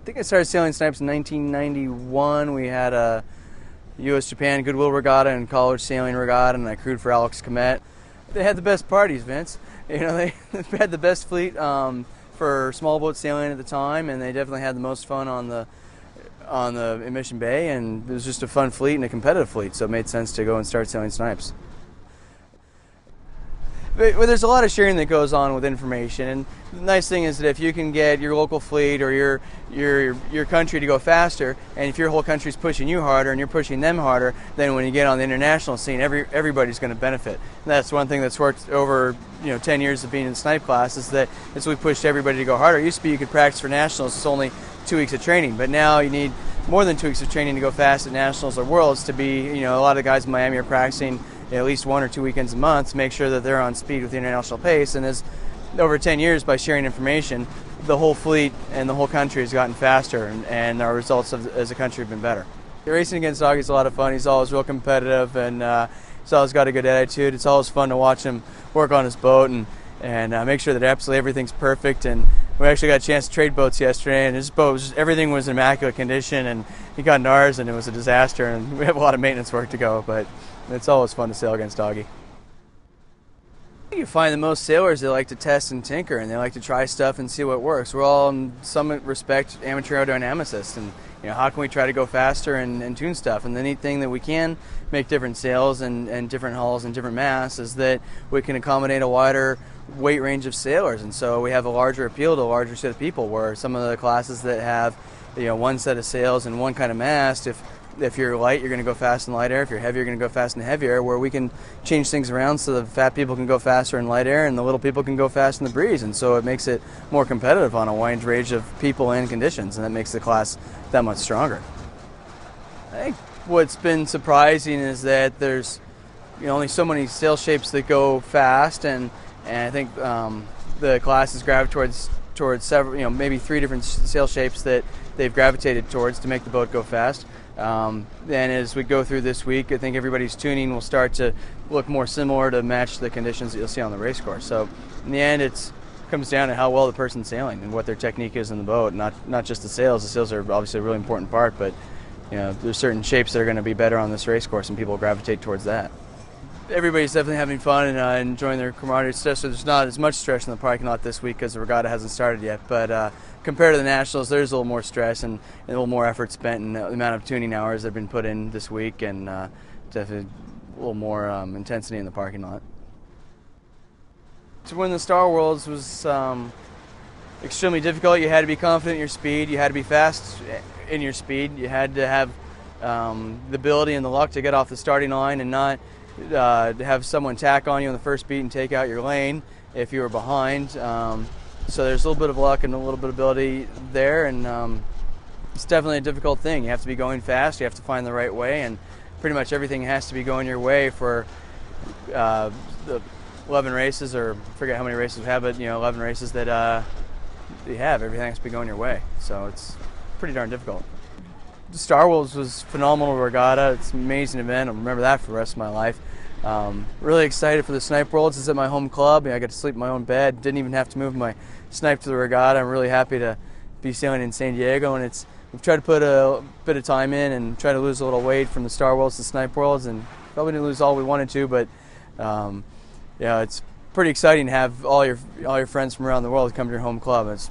I think I started sailing Snipes in 1991. We had a U.S.-Japan Goodwill Regatta and College Sailing Regatta, and I crewed for Alex Komet. They had the best parties, Vince. You know, they had the best fleet for small boat sailing at the time, and they definitely had the most fun on the in Mission Bay, and it was just a fun fleet and a competitive fleet, so it made sense to go and start sailing Snipes. But there's a lot of sharing that goes on with information, and the nice thing is that if you can get your local fleet or your country to go faster, and if your whole country's pushing you harder and you're pushing them harder, then when you get on the international scene, everybody's going to benefit. And that's one thing that's worked over 10 years of being in the Snipe class, is that as we pushed everybody to go harder. It used to be you could practice for nationals, it's only 2 weeks of training, but now you need more than 2 weeks of training to go fast at nationals or worlds. To be, a lot of the guys in Miami are practicing at least 1 or 2 weekends a month to make sure that they're on speed with the international pace. And as over 10 years, by sharing information, the whole fleet and the whole country has gotten faster, and our results as a country have been better. Racing against Augie is a lot of fun. He's always real competitive, and he's always got a good attitude. It's always fun to watch him work on his boat and make sure that absolutely everything's perfect. And we actually got a chance to trade boats yesterday, and his boat was everything was in immaculate condition, and he got in ours, and it was a disaster, and we have a lot of maintenance work to go, but it's always fun to sail against Augie. You find that most sailors, they like to test and tinker, and they like to try stuff and see what works. We're all, in some respect, amateur aerodynamicists, and how can we try to go faster and tune stuff? And the neat thing that we can make different sails and different hulls and different masts is that we can accommodate a wider weight range of sailors, and so we have a larger appeal to a larger set of people, where some of the classes that have one set of sails and one kind of mast, if you're light, you're going to go fast in light air. If you're heavy, you're going to go fast in heavy air, where we can change things around so the fat people can go faster in light air and the little people can go fast in the breeze. And so it makes it more competitive on a wide range of people and conditions, and that makes the class that much stronger. I think what's been surprising is that there's only so many sail shapes that go fast, and I think the class has gravitated towards several, maybe 3 different sail shapes that they've gravitated towards to make the boat go fast. And as we go through this week, I think everybody's tuning will start to look more similar to match the conditions that you'll see on the race course. So in the end, it comes down to how well the person's sailing and what their technique is in the boat, not just the sails. The sails are obviously a really important part, but there's certain shapes that are going to be better on this race course, and people gravitate towards that. Everybody's definitely having fun and enjoying their camaraderie stuff, so there's not as much stress in the parking lot this week because the regatta hasn't started yet. But compared to the Nationals, there's a little more stress and a little more effort spent, and the amount of tuning hours that have been put in this week, and definitely a little more intensity in the parking lot. To win the Star Worlds was extremely difficult. You had to be confident in your speed. You had to be fast in your speed. You had to have the ability and the luck to get off the starting line and not to have someone tack on you on the first beat and take out your lane if you were behind. So there's a little bit of luck and a little bit of ability there, and it's definitely a difficult thing. You have to be going fast, you have to find the right way, and pretty much everything has to be going your way for the 11 races, or I forget how many races we have, but 11 races that you have, everything has to be going your way. So it's pretty darn difficult. The Star Worlds was phenomenal regatta. It's an amazing event. I'll remember that for the rest of my life. Really excited for the Snipe Worlds. It's at my home club. I got to sleep in my own bed. Didn't even have to move my Snipe to the regatta. I'm really happy to be sailing in San Diego, and we've tried to put a bit of time in and try to lose a little weight from the Star Worlds to Snipe Worlds, and probably didn't lose all we wanted to, but it's pretty exciting to have all your friends from around the world come to your home club. It's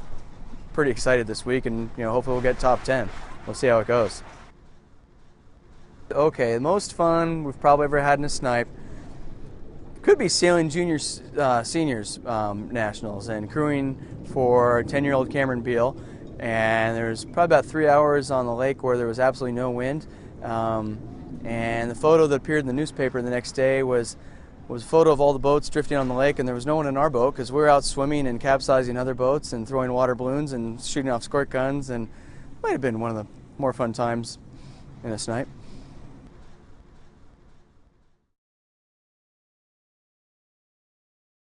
pretty excited this week, and hopefully we'll get top 10. We'll see how it goes. Okay, the most fun we've probably ever had in a Snipe could be sailing juniors, seniors nationals and crewing for 10-year-old Cameron Biehl. And there's probably about 3 hours on the lake where there was absolutely no wind. And the photo that appeared in the newspaper the next day was a photo of all the boats drifting on the lake, and there was no one in our boat because we were out swimming and capsizing other boats and throwing water balloons and shooting off squirt guns, and might have been one of the more fun times in a Snipe.